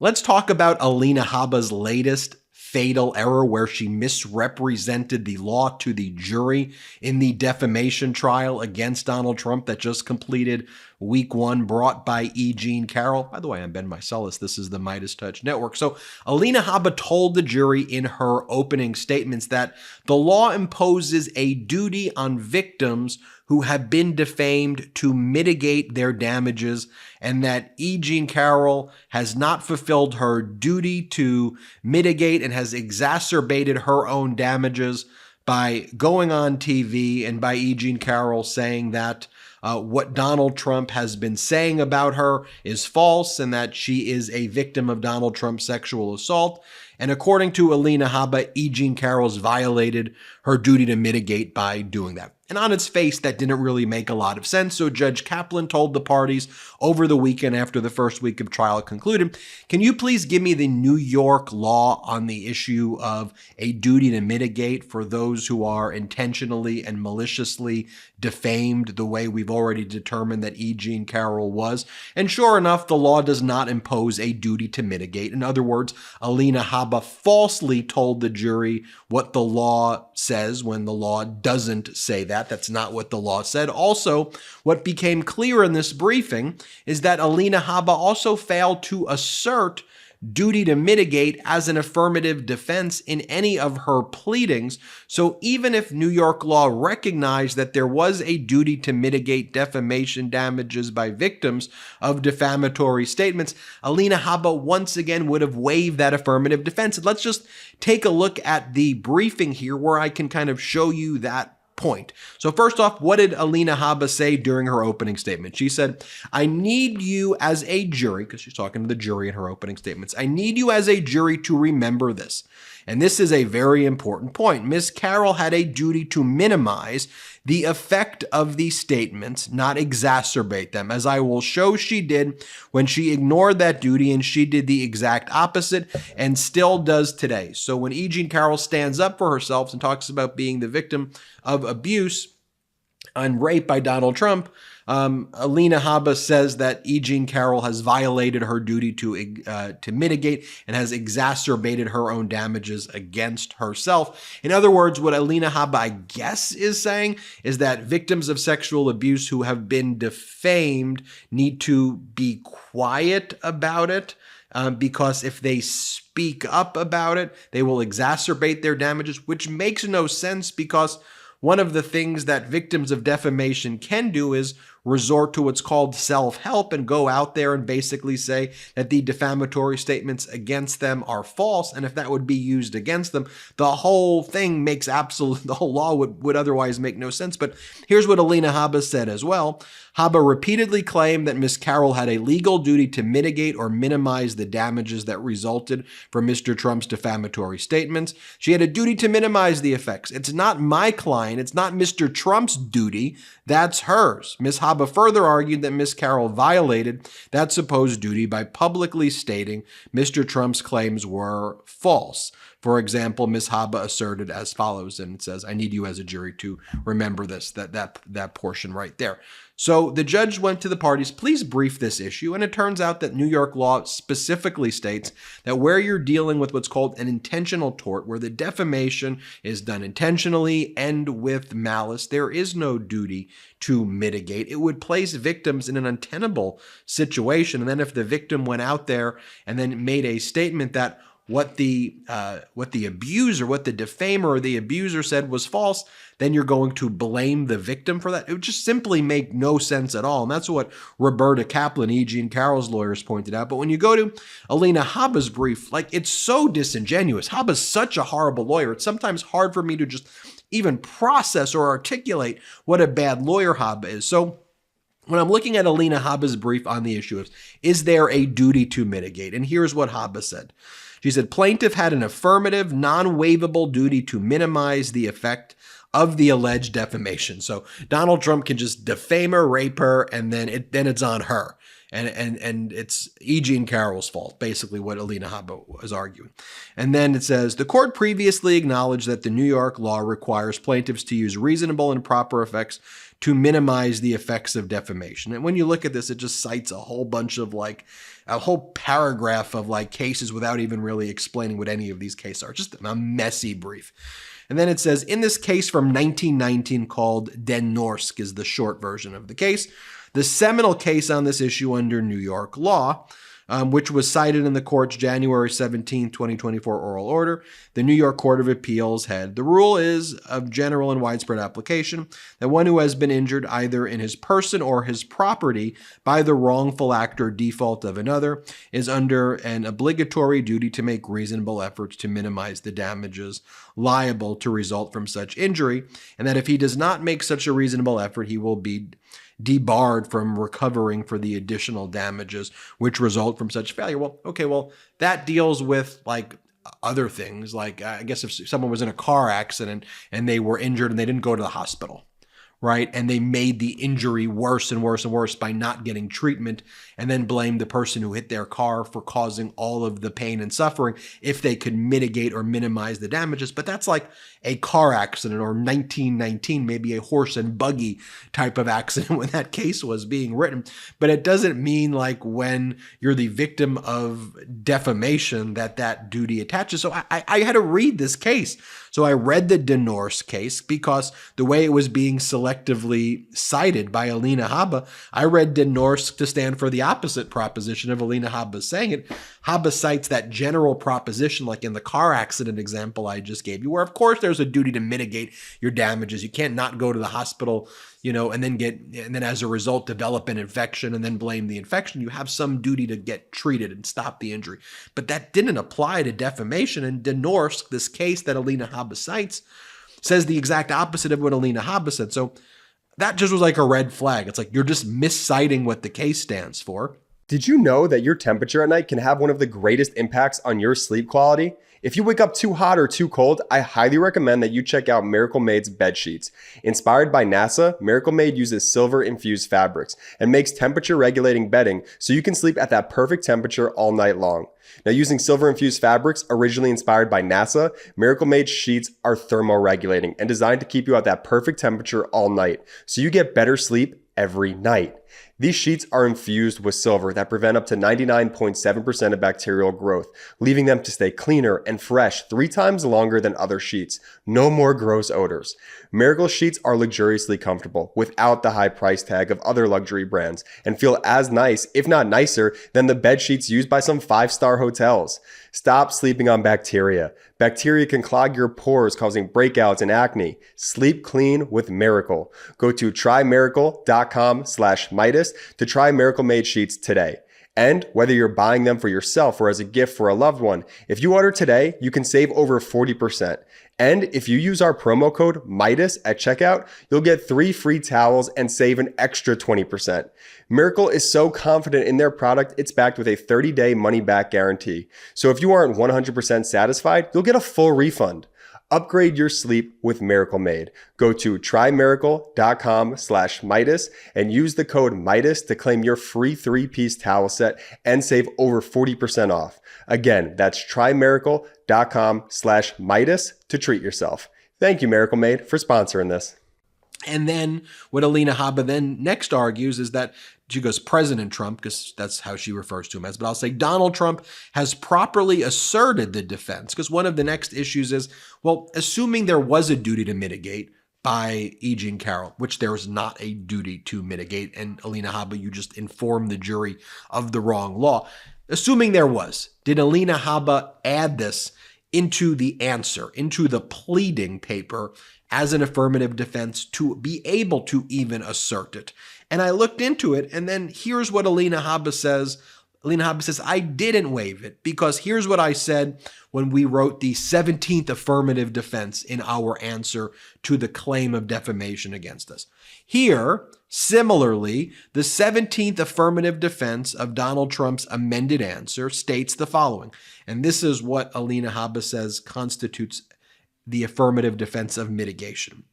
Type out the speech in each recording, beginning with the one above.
Let's talk about Alina Habba's latest fatal error where she misrepresented the law to the jury in the defamation trial against Donald Trump that just completed week one, brought by E Jean Carroll. By the way, I'm Ben Meiselas. This is the MeidasTouch Network. So Alina Habba told the jury in her opening statements that the law imposes a duty on victims who have been defamed to mitigate their damages, and that E Jean Carroll has not fulfilled her duty to mitigate and has exacerbated her own damages by going on TV and by E Jean Carroll saying that what Donald Trump has been saying about her is false and that she is a victim of Donald Trump's sexual assault. And according to Alina Habba, E Jean Carroll's violated her duty to mitigate by doing that. And on its face, that didn't really make a lot of sense. So Judge Kaplan told the parties over the weekend after the first week of trial concluded, can you please give me the New York law on the issue of a duty to mitigate for those who are intentionally and maliciously defamed the way we've already determined that E Jean Carroll was? And sure enough, the law does not impose a duty to mitigate. In other words, Alina Habba falsely told the jury what the law says when the law doesn't say that. That's not what the law said. Also, what became clear in this briefing is that Alina Habba also failed to assert duty to mitigate as an affirmative defense in any of her pleadings. So even if New York law recognized that there was a duty to mitigate defamation damages by victims of defamatory statements, Alina Habba once again would have waived that affirmative defense. And let's just take a look at the briefing here where I can kind of show you that point. So first off, what did Alina Habba say during her opening statement? She said, I need you as a jury, because she's talking to the jury in her opening statements, I need you as a jury to remember this. And this is a very important point. Ms. Carroll had a duty to minimize the effect of these statements, not exacerbate them, as I will show she did when she ignored that duty, and she did the exact opposite and still does today. So when E Jean Carroll stands up for herself and talks about being the victim of abuse and rape by Donald Trump, Alina Habba says that E Jean Carroll has violated her duty to mitigate and has exacerbated her own damages against herself. In other words, what Alina Habba, I guess, is saying is that victims of sexual abuse who have been defamed need to be quiet about it. Because if they speak up about it, they will exacerbate their damages, which makes no sense because one of the things that victims of defamation can do is resort to what's called self-help and go out there and basically say that the defamatory statements against them are false. And if that would be used against them, the whole thing makes the whole law would otherwise make no sense. But here's what Alina Habba said as well. Habba repeatedly claimed that Ms. Carroll had a legal duty to mitigate or minimize the damages that resulted from Mr. Trump's defamatory statements. She had a duty to minimize the effects. It's not my client. It's not Mr. Trump's duty. That's hers. Ms. Habba further argued that Ms. Carroll violated that supposed duty by publicly stating Mr. Trump's claims were false. For example, Ms. Habba asserted as follows, and it says, I need you as a jury to remember this, that portion right there. So the judge went to the parties, please brief this issue, and it turns out that New York law specifically states that where you're dealing with what's called an intentional tort, where the defamation is done intentionally and with malice, there is no duty to mitigate. It would place victims in an untenable situation. And then if the victim went out there and then made a statement that what the abuser, what the defamer or the abuser said was false, then you're going to blame the victim for that. It would just simply make no sense at all. And that's what Roberta Kaplan, E Jean Carroll's lawyers, pointed out. But when you go to Alina Habba's brief, it's so disingenuous. Habba's such a horrible lawyer. It's sometimes hard for me to just even process or articulate what a bad lawyer Habba is. So when I'm looking at Alina Habba's brief on the issue of, is there a duty to mitigate? And here's what Habba said. She said, plaintiff had an affirmative, non-waivable duty to minimize the effect of the alleged defamation. So Donald Trump can just defame her, rape her, and then it's on her. And it's E. Jean Carroll's fault, basically what Alina Habba was arguing. And then it says, the court previously acknowledged that the New York law requires plaintiffs to use reasonable and proper effects to minimize the effects of defamation. And when you look at this, it just cites a whole bunch of a whole paragraph of cases without even really explaining what any of these cases are. Just a messy brief. And then it says, in this case from 1919 called Den Norsk is the short version of the case, the seminal case on this issue under New York law, which was cited in the court's January 17, 2024 oral order, the New York Court of Appeals had. The rule is of general and widespread application that one who has been injured either in his person or his property by the wrongful act or default of another is under an obligatory duty to make reasonable efforts to minimize the damages liable to result from such injury, and that if he does not make such a reasonable effort, he will be debarred from recovering for the additional damages which result from such failure. Well, that deals with other things. I guess if someone was in a car accident and they were injured and they didn't go to the hospital, right? And they made the injury worse and worse and worse by not getting treatment, and then blamed the person who hit their car for causing all of the pain and suffering if they could mitigate or minimize the damages. But that's like a car accident, or 1919, maybe a horse and buggy type of accident when that case was being written. But it doesn't mean when you're the victim of defamation that duty attaches. So I had to read this case. So I read the Den Norsk case because the way it was being selectively cited by Alina Habba, I read Den Norsk to stand for the opposite proposition of Alina Habba saying it. Habba cites that general proposition, like in the car accident example I just gave you, where of course there's a duty to mitigate your damages. You can't not go to the hospital, and then as a result develop an infection and then blame the infection. You have some duty to get treated and stop the injury. But that didn't apply to defamation. And Den Norsk, this case that Alina Habba cites, says the exact opposite of what Alina Habba said. So that just was like a red flag. It's like you're just misciting what the case stands for. Did you know that your temperature at night can have one of the greatest impacts on your sleep quality? If you wake up too hot or too cold, I highly recommend that you check out Miracle Made's bed sheets. Inspired by NASA, Miracle Made uses silver-infused fabrics and makes temperature-regulating bedding so you can sleep at that perfect temperature all night long. Now, using silver-infused fabrics originally inspired by NASA, Miracle Made sheets are thermoregulating and designed to keep you at that perfect temperature all night so you get better sleep every night. These sheets are infused with silver that prevent up to 99.7% of bacterial growth, leaving them to stay cleaner and fresh 3 times longer than other sheets. No more gross odors. Miracle sheets are luxuriously comfortable without the high price tag of other luxury brands and feel as nice, if not nicer, than the bed sheets used by some 5-star hotels. Stop sleeping on bacteria. Bacteria can clog your pores, causing breakouts and acne. Sleep clean with Miracle. Go to trymiracle.com/Meidas to try Miracle Made sheets today. And whether you're buying them for yourself or as a gift for a loved one, if you order today, you can save over 40%. And if you use our promo code Meidas at checkout, you'll get 3 free towels and save an extra 20%. Miracle is so confident in their product, it's backed with a 30-day money-back guarantee. So if you aren't 100% satisfied, you'll get a full refund. Upgrade your sleep with Miracle Made. Go to trymiracle.com/Meidas and use the code Meidas to claim your free 3-piece towel set and save over 40% off. Again, that's trymiracle.com/Meidas to treat yourself. Thank you, Miracle Made, for sponsoring this. And then what Alina Habba then next argues is that she goes, President Trump, because that's how she refers to him as, but I'll say Donald Trump has properly asserted the defense, because one of the next issues is, well, assuming there was a duty to mitigate by E Jean Carroll, which there is not a duty to mitigate, and Alina Habba, you just informed the jury of the wrong law. Assuming there was, did Alina Habba add this into the answer, into the pleading paper as an affirmative defense to be able to even assert it? And I looked into it, and then here's what Alina Habba says. Alina Habba says, I didn't waive it because here's what I said when we wrote the 17th affirmative defense in our answer to the claim of defamation against us. Here, similarly, the 17th affirmative defense of Donald Trump's amended answer states the following, and this is what Alina Habba says constitutes the affirmative defense of mitigation.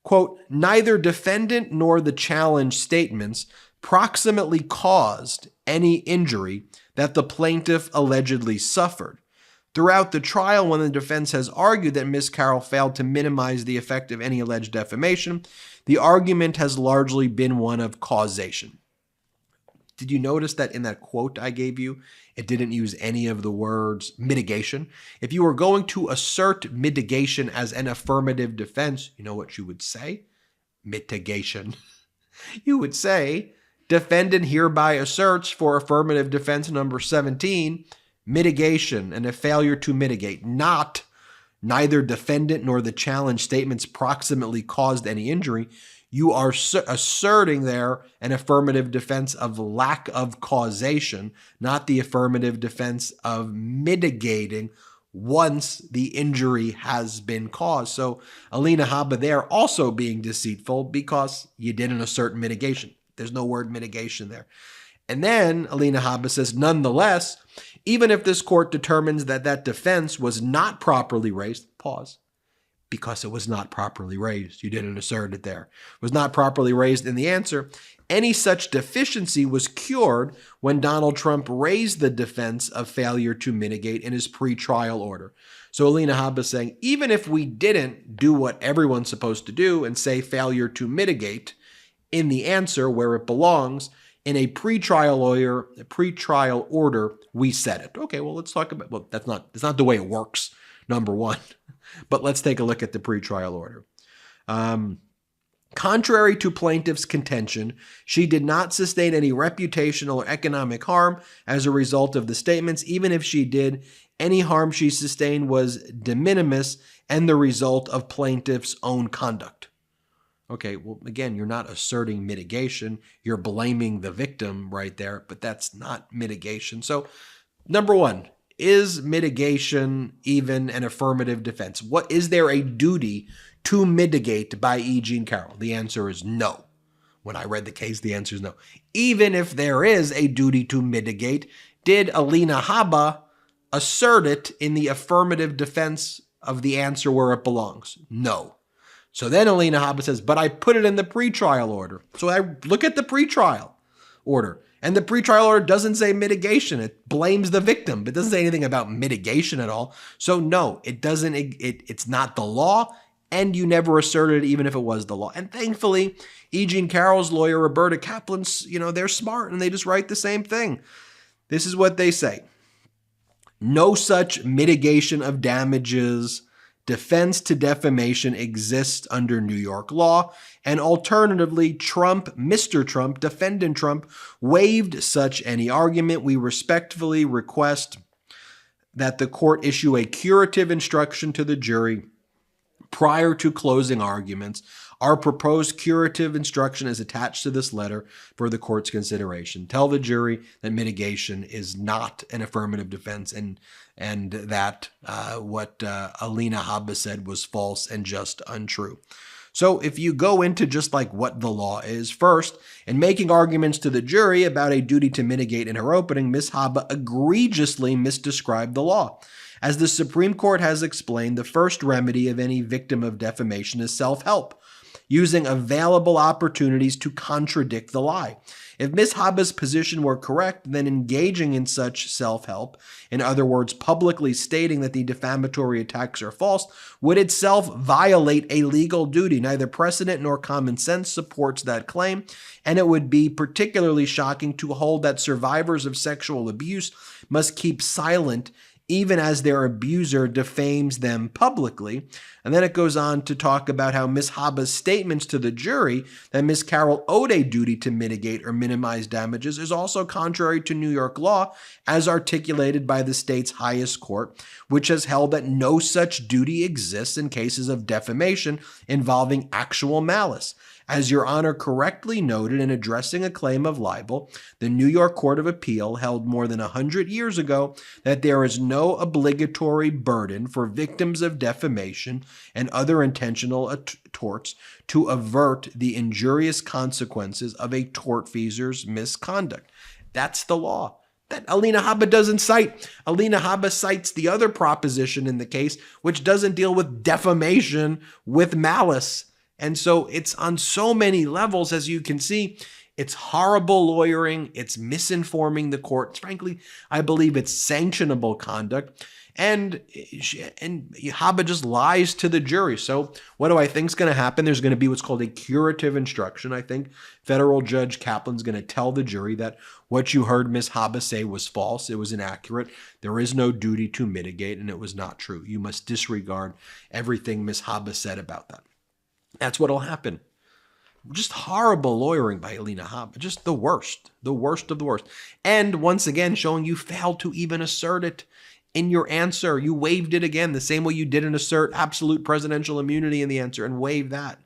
Quote, neither defendant nor the challenge statements proximately caused any injury that the plaintiff allegedly suffered. Throughout the trial, when the defense has argued that Ms. Carroll failed to minimize the effect of any alleged defamation, the argument has largely been one of causation. Did you notice that in that quote I gave you, it didn't use any of the words mitigation? If you were going to assert mitigation as an affirmative defense, you know what you would say? Mitigation. You would say, defendant hereby asserts for affirmative defense number 17, mitigation and a failure to mitigate, not neither defendant nor the challenge statements proximately caused any injury. You are asserting there an affirmative defense of lack of causation, not the affirmative defense of mitigating once the injury has been caused. So Alina Habba there also being deceitful because you didn't assert mitigation. There's no word mitigation there. And then Alina Habba says, nonetheless, even if this court determines that that defense was not properly raised, pause, because it was not properly raised. You didn't assert it there. It was not properly raised in the answer. Any such deficiency was cured when Donald Trump raised the defense of failure to mitigate in his pretrial order. So Alina Habba is saying, even if we didn't do what everyone's supposed to do and say failure to mitigate in the answer where it belongs, in a pretrial order, we said it. Okay, well, let's talk about, well, that's not the way it works, number one. But let's take a look at the pretrial order. Contrary to plaintiff's contention, she did not sustain any reputational or economic harm as a result of the statements. Even if she did, any harm she sustained was de minimis and the result of plaintiff's own conduct. Okay, well, again, you're not asserting mitigation. You're blaming the victim right there, but that's not mitigation. So, number one, is mitigation even an affirmative defense? What is there a duty to mitigate by E. Jean Carroll? The answer is no. When I read the case, the answer is no. Even if there is a duty to mitigate, did Alina Habba assert it in the affirmative defense of the answer where it belongs? No. So then Alina Habba says, but I put it in the pretrial order. So I look at the pretrial order. And the pretrial order doesn't say mitigation. It blames the victim. It doesn't say anything about mitigation at all. So no, it doesn't. It's not the law, and you never asserted it even if it was the law. And thankfully, E. Jean Carroll's lawyer, Roberta Kaplan's, they're smart and they just write the same thing. This is what they say. No such mitigation of damages defense to defamation exists under New York law, and alternatively, Mr. Trump, defendant Trump, waived such any argument. We respectfully request that the court issue a curative instruction to the jury prior to closing arguments. Our proposed curative instruction is attached to this letter for the court's consideration. Tell the jury that mitigation is not an affirmative defense and that what Alina Habba said was false and just untrue. So if you go into just like what the law is, first, in making arguments to the jury about a duty to mitigate in her opening, Ms. Habba egregiously misdescribed the law. As the Supreme Court has explained, the first remedy of any victim of defamation is self-help, using available opportunities to contradict the lie. If Ms. Habba's position were correct, then engaging in such self-help, in other words, publicly stating that the defamatory attacks are false, would itself violate a legal duty. Neither precedent nor common sense supports that claim, and it would be particularly shocking to hold that survivors of sexual abuse must keep silent even as their abuser defames them publicly. And then it goes on to talk about how Ms. Habba's statements to the jury that Ms. Carroll owed a duty to mitigate or minimize damages is also contrary to New York law, as articulated by the state's highest court, which has held that no such duty exists in cases of defamation involving actual malice. As Your Honor correctly noted in addressing a claim of libel, the New York Court of Appeal held more than 100 years ago that there is no obligatory burden for victims of defamation and other intentional torts to avert the injurious consequences of a tortfeasor's misconduct. That's the law that Alina Habba doesn't cite. Alina Habba cites the other proposition in the case, which doesn't deal with defamation with malice. And so it's on so many levels, as you can see, It's horrible lawyering. It's misinforming the courts. Frankly, I believe it's sanctionable conduct. And Habba just lies to the jury. So what do I think is going to happen? There's going to be what's called a curative instruction. I think federal Judge Kaplan's going to tell the jury that what you heard Ms. Habba say was false. It was inaccurate. There is no duty to mitigate, and it was not true. You must disregard everything Ms. Habba said about that. That's what will happen. Just horrible lawyering by Alina Habba. Just the worst of the worst. And once again, showing you failed to even assert it in your answer. You waived it again, the same way you didn't assert absolute presidential immunity in the answer and waive that.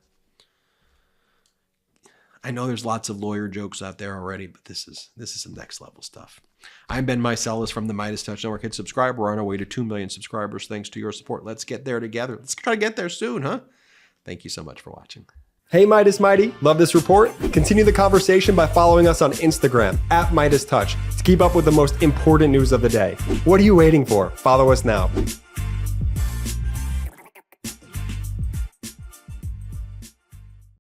I know there's lots of lawyer jokes out there already, but this is some next level stuff. I'm Ben Meiselas from the MeidasTouch Network. Hit subscribe. We're on our way to 2 million subscribers thanks to your support. Let's get there together. Let's try to get there soon, huh? Thank you so much for watching. Hey Meidas Mighty, love this report? Continue the conversation by following us on Instagram @MeidasTouch to keep up with the most important news of the day. What are you waiting for? Follow us now.